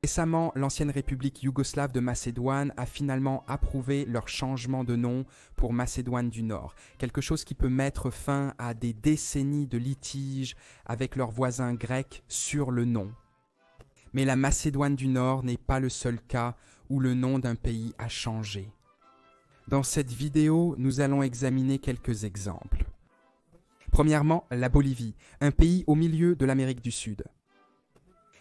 Récemment, l'ancienne république yougoslave de Macédoine a finalement approuvé leur changement de nom pour Macédoine du Nord, quelque chose qui peut mettre fin à des décennies de litiges avec leurs voisins grecs sur le nom. Mais la Macédoine du Nord n'est pas le seul cas où le nom d'un pays a changé. Dans cette vidéo, nous allons examiner quelques exemples. Premièrement, la Bolivie, un pays au milieu de l'Amérique du Sud.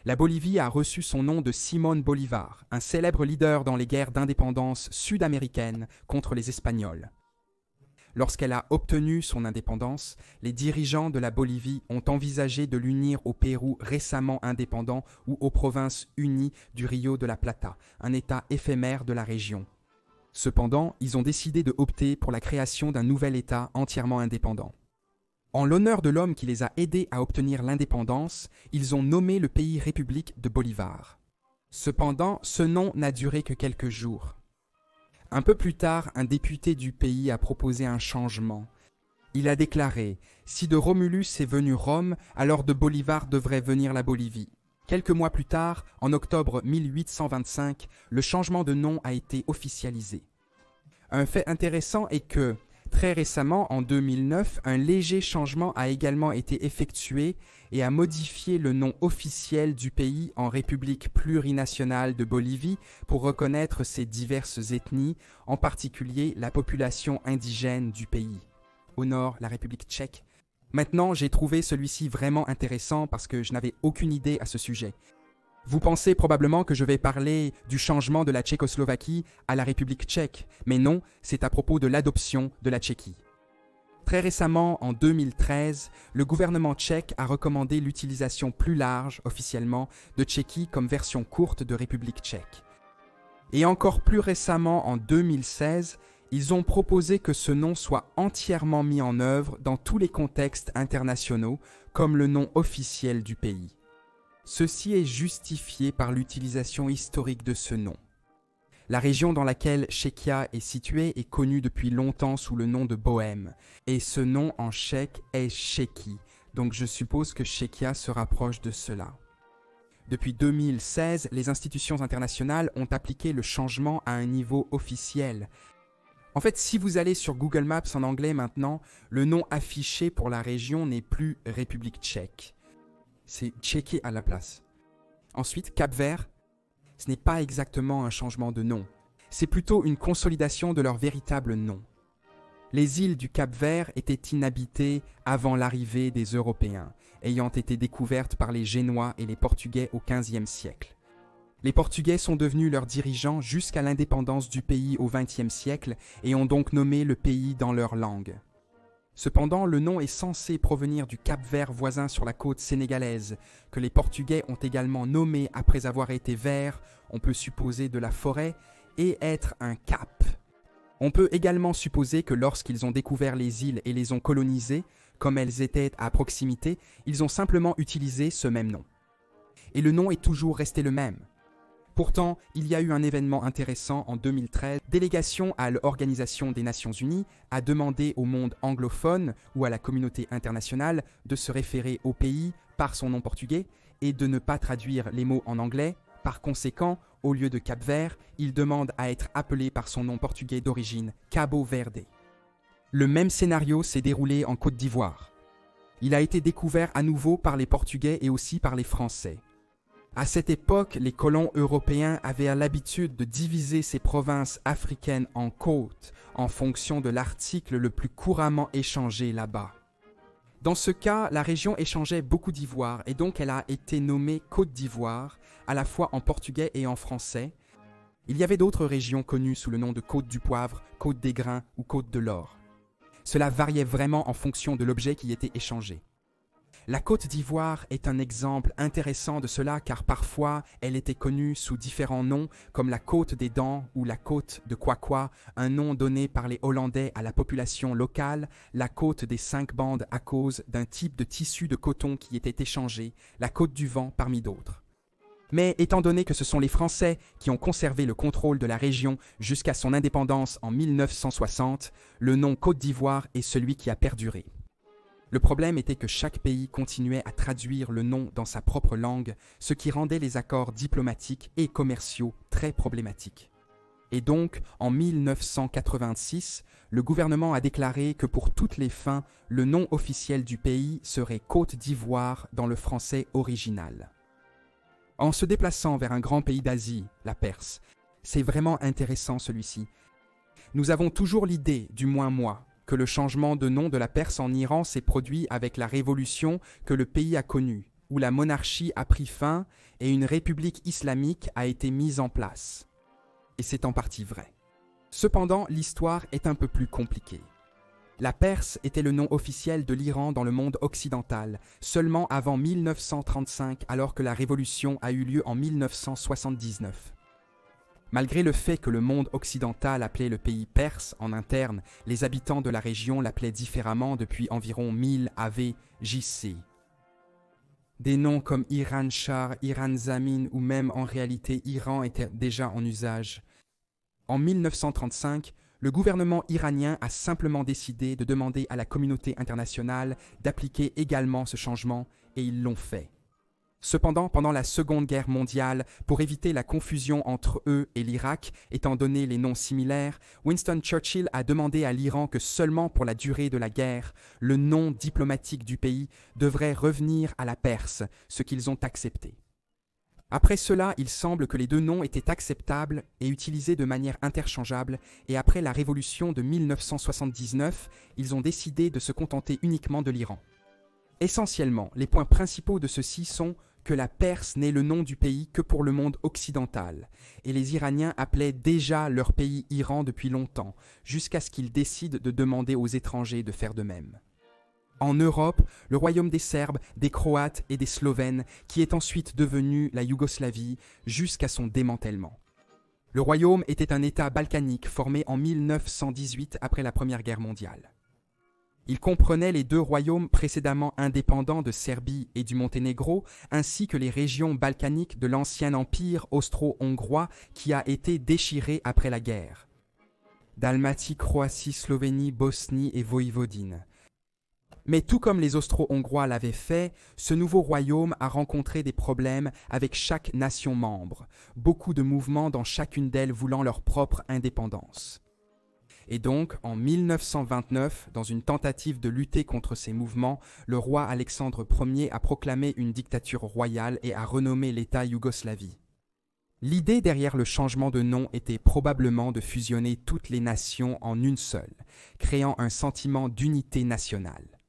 La Bolivie a reçu son nom de Simón Bolívar, un célèbre leader dans les guerres d'indépendance sud-américaines contre les Espagnols. Lorsqu'elle a obtenu son indépendance, les dirigeants de la Bolivie ont envisagé de l'unir au Pérou récemment indépendant ou aux provinces unies du Rio de la Plata, un État éphémère de la région. Cependant, ils ont décidé de opter pour la création d'un nouvel État entièrement indépendant. En l'honneur de l'homme qui les a aidés à obtenir l'indépendance, ils ont nommé le pays République de Bolivar. Cependant, ce nom n'a duré que quelques jours. Un peu plus tard, un député du pays a proposé un changement. Il a déclaré « Si de Romulus est venu Rome, alors de Bolivar devrait venir la Bolivie ». Quelques mois plus tard, en octobre 1825, le changement de nom a été officialisé. Un fait intéressant est que, très récemment, en 2009, un léger changement a également été effectué et a modifié le nom officiel du pays en République plurinationale de Bolivie pour reconnaître ses diverses ethnies, en particulier la population indigène du pays. Au nord, la République tchèque. Maintenant, j'ai trouvé celui-ci vraiment intéressant parce que je n'avais aucune idée à ce sujet. Vous pensez probablement que je vais parler du changement de la Tchécoslovaquie à la République tchèque, mais non, c'est à propos de l'adoption de la Tchéquie. Très récemment, en 2013, le gouvernement tchèque a recommandé l'utilisation plus large, officiellement, de Tchéquie comme version courte de République tchèque. Et encore plus récemment, en 2016, ils ont proposé que ce nom soit entièrement mis en œuvre dans tous les contextes internationaux, comme le nom officiel du pays. Ceci est justifié par l'utilisation historique de ce nom. La région dans laquelle Czechia est située est connue depuis longtemps sous le nom de Bohême, et ce nom en tchèque est Chéky, donc je suppose que Czechia se rapproche de cela. Depuis 2016, les institutions internationales ont appliqué le changement à un niveau officiel. En fait, si vous allez sur Google Maps en anglais maintenant, le nom affiché pour la région n'est plus République tchèque. C'est Tchéquie à la place. Ensuite, Cap-Vert, ce n'est pas exactement un changement de nom. C'est plutôt une consolidation de leur véritable nom. Les îles du Cap-Vert étaient inhabitées avant l'arrivée des Européens, ayant été découvertes par les Génois et les Portugais au XVe siècle. Les Portugais sont devenus leurs dirigeants jusqu'à l'indépendance du pays au XXe siècle et ont donc nommé le pays dans leur langue. Cependant, le nom est censé provenir du Cap-Vert voisin sur la côte sénégalaise, que les Portugais ont également nommé après avoir été vers, on peut supposer de la forêt, et être un cap. On peut également supposer que lorsqu'ils ont découvert les îles et les ont colonisées, comme elles étaient à proximité, ils ont simplement utilisé ce même nom. Et le nom est toujours resté le même. Pourtant, il y a eu un événement intéressant en 2013. Délégation à l'Organisation des Nations Unies a demandé au monde anglophone ou à la communauté internationale de se référer au pays par son nom portugais et de ne pas traduire les mots en anglais. Par conséquent, au lieu de Cap-Vert, il demande à être appelé par son nom portugais d'origine, Cabo Verde. Le même scénario s'est déroulé en Côte d'Ivoire. Il a été découvert à nouveau par les Portugais et aussi par les Français. À cette époque, les colons européens avaient l'habitude de diviser ces provinces africaines en côtes en fonction de l'article le plus couramment échangé là-bas. Dans ce cas, la région échangeait beaucoup d'ivoire et donc elle a été nommée Côte d'Ivoire, à la fois en portugais et en français. Il y avait d'autres régions connues sous le nom de Côte du Poivre, Côte des Grains ou Côte de l'Or. Cela variait vraiment en fonction de l'objet qui était échangé. La Côte d'Ivoire est un exemple intéressant de cela car parfois elle était connue sous différents noms comme la Côte des Dents ou la Côte de Kwakwa, un nom donné par les Hollandais à la population locale, la Côte des 5 bandes à cause d'un type de tissu de coton qui était échangé, la Côte du Vent parmi d'autres. Mais étant donné que ce sont les Français qui ont conservé le contrôle de la région jusqu'à son indépendance en 1960, le nom Côte d'Ivoire est celui qui a perduré. Le problème était que chaque pays continuait à traduire le nom dans sa propre langue, ce qui rendait les accords diplomatiques et commerciaux très problématiques. Et donc, en 1986, le gouvernement a déclaré que pour toutes les fins, le nom officiel du pays serait Côte d'Ivoire dans le français original. En se déplaçant vers un grand pays d'Asie, la Perse, c'est vraiment intéressant celui-ci. Nous avons toujours l'idée, du moins moi, que le changement de nom de la Perse en Iran s'est produit avec la révolution que le pays a connue, où la monarchie a pris fin et une république islamique a été mise en place. Et c'est en partie vrai. Cependant, l'histoire est un peu plus compliquée. La Perse était le nom officiel de l'Iran dans le monde occidental, seulement avant 1935, alors que la révolution a eu lieu en 1979. Malgré le fait que le monde occidental appelait le pays perse en interne, les habitants de la région l'appelaient différemment depuis environ 1000 AV-JC. Des noms comme Iran Shah, Iran Zamin ou même en réalité Iran étaient déjà en usage. En 1935, le gouvernement iranien a simplement décidé de demander à la communauté internationale d'appliquer également ce changement et ils l'ont fait. Cependant, pendant la Seconde Guerre mondiale, pour éviter la confusion entre eux et l'Irak, étant donné les noms similaires, Winston Churchill a demandé à l'Iran que seulement pour la durée de la guerre, le nom diplomatique du pays devrait revenir à la Perse, ce qu'ils ont accepté. Après cela, il semble que les deux noms étaient acceptables et utilisés de manière interchangeable, et après la révolution de 1979, ils ont décidé de se contenter uniquement de l'Iran. Essentiellement, les points principaux de ceci sont que la Perse n'est le nom du pays que pour le monde occidental, et les Iraniens appelaient déjà leur pays Iran depuis longtemps, jusqu'à ce qu'ils décident de demander aux étrangers de faire de même. En Europe, le royaume des Serbes, des Croates et des Slovènes, qui est ensuite devenu la Yougoslavie jusqu'à son démantèlement. Le royaume était un État balkanique formé en 1918 après la Première Guerre mondiale. Il comprenait les deux royaumes précédemment indépendants de Serbie et du Monténégro, ainsi que les régions balkaniques de l'ancien empire austro-hongrois qui a été déchiré après la guerre. Dalmatie, Croatie, Slovénie, Bosnie et Voïvodine. Mais tout comme les Austro-Hongrois l'avaient fait, ce nouveau royaume a rencontré des problèmes avec chaque nation membre, beaucoup de mouvements dans chacune d'elles voulant leur propre indépendance. Et donc, en 1929, dans une tentative de lutter contre ces mouvements, le roi Alexandre Ier a proclamé une dictature royale et a renommé l'État Yougoslavie. L'idée derrière le changement de nom était probablement de fusionner toutes les nations en une seule, créant un sentiment d'unité nationale.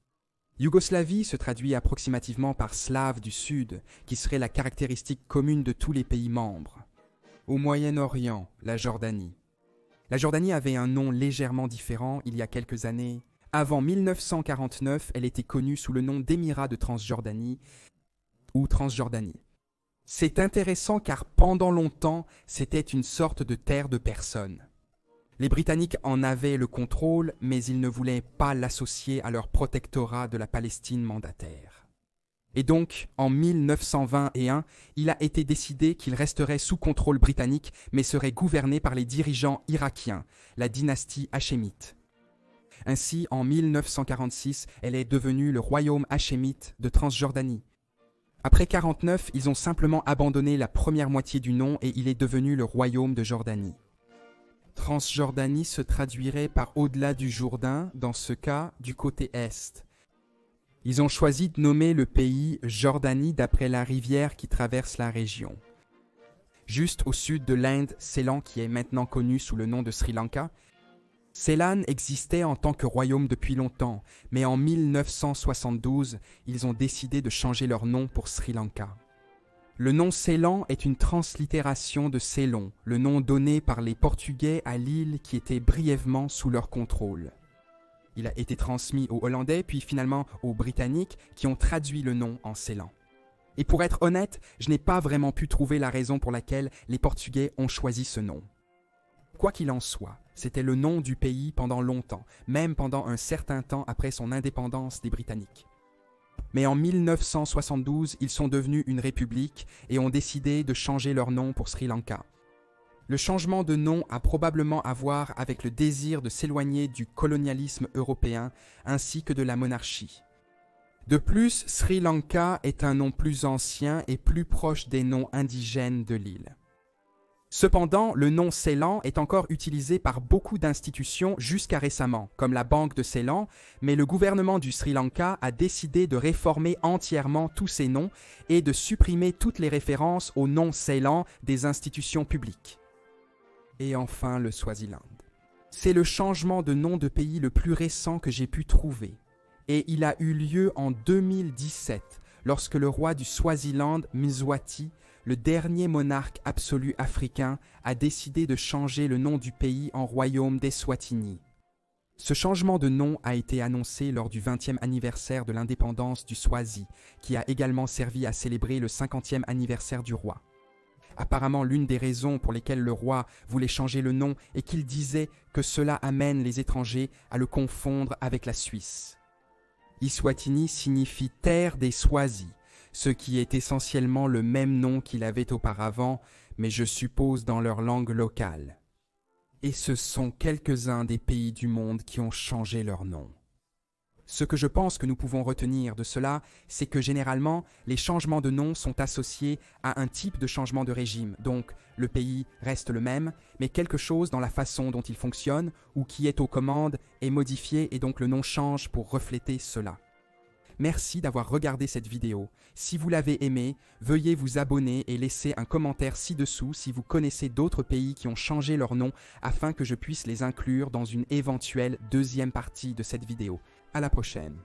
Yougoslavie se traduit approximativement par slave du Sud, qui serait la caractéristique commune de tous les pays membres. Au Moyen-Orient, la Jordanie. La Jordanie avait un nom légèrement différent il y a quelques années. Avant 1949, elle était connue sous le nom d'Émirat de Transjordanie ou Transjordanie. C'est intéressant car pendant longtemps, c'était une sorte de terre de personnes. Les Britanniques en avaient le contrôle, mais ils ne voulaient pas l'associer à leur protectorat de la Palestine mandataire. Et donc, en 1921, il a été décidé qu'il resterait sous contrôle britannique, mais serait gouverné par les dirigeants irakiens, la dynastie hachémite. Ainsi, en 1946, elle est devenue le royaume hachémite de Transjordanie. Après 1949, ils ont simplement abandonné la première moitié du nom et il est devenu le royaume de Jordanie. Transjordanie se traduirait par au-delà du Jourdain, dans ce cas, du côté est. Ils ont choisi de nommer le pays Jordanie d'après la rivière qui traverse la région. Juste au sud de l'Inde, Ceylan, qui est maintenant connu sous le nom de Sri Lanka. Ceylan existait en tant que royaume depuis longtemps, mais en 1972, ils ont décidé de changer leur nom pour Sri Lanka. Le nom Ceylan est une translittération de Ceylon, le nom donné par les Portugais à l'île qui était brièvement sous leur contrôle. Il a été transmis aux Hollandais, puis finalement aux Britanniques, qui ont traduit le nom en Ceylan. Et pour être honnête, je n'ai pas vraiment pu trouver la raison pour laquelle les Portugais ont choisi ce nom. Quoi qu'il en soit, c'était le nom du pays pendant longtemps, même pendant un certain temps après son indépendance des Britanniques. Mais en 1972, ils sont devenus une république et ont décidé de changer leur nom pour Sri Lanka. Le changement de nom a probablement à voir avec le désir de s'éloigner du colonialisme européen ainsi que de la monarchie. De plus, Sri Lanka est un nom plus ancien et plus proche des noms indigènes de l'île. Cependant, le nom Ceylan est encore utilisé par beaucoup d'institutions jusqu'à récemment, comme la Banque de Ceylan, mais le gouvernement du Sri Lanka a décidé de réformer entièrement tous ces noms et de supprimer toutes les références au nom Ceylan des institutions publiques. Et enfin, le Swaziland. C'est le changement de nom de pays le plus récent que j'ai pu trouver, et il a eu lieu en 2017, lorsque le roi du Swaziland, Mswati, le dernier monarque absolu africain, a décidé de changer le nom du pays en royaume d'Eswatini. Ce changement de nom a été annoncé lors du 20e anniversaire de l'indépendance du Swazi, qui a également servi à célébrer le 50e anniversaire du roi. Apparemment, l'une des raisons pour lesquelles le roi voulait changer le nom est qu'il disait que cela amène les étrangers à le confondre avec la Suisse. Eswatini signifie « terre des Swazis », ce qui est essentiellement le même nom qu'il avait auparavant, mais je suppose dans leur langue locale. Et ce sont quelques-uns des pays du monde qui ont changé leur nom. Ce que je pense que nous pouvons retenir de cela, c'est que généralement, les changements de nom sont associés à un type de changement de régime. Donc, le pays reste le même, mais quelque chose dans la façon dont il fonctionne ou qui est aux commandes est modifié et donc le nom change pour refléter cela. Merci d'avoir regardé cette vidéo. Si vous l'avez aimée, veuillez vous abonner et laisser un commentaire ci-dessous si vous connaissez d'autres pays qui ont changé leur nom afin que je puisse les inclure dans une éventuelle deuxième partie de cette vidéo. À la prochaine.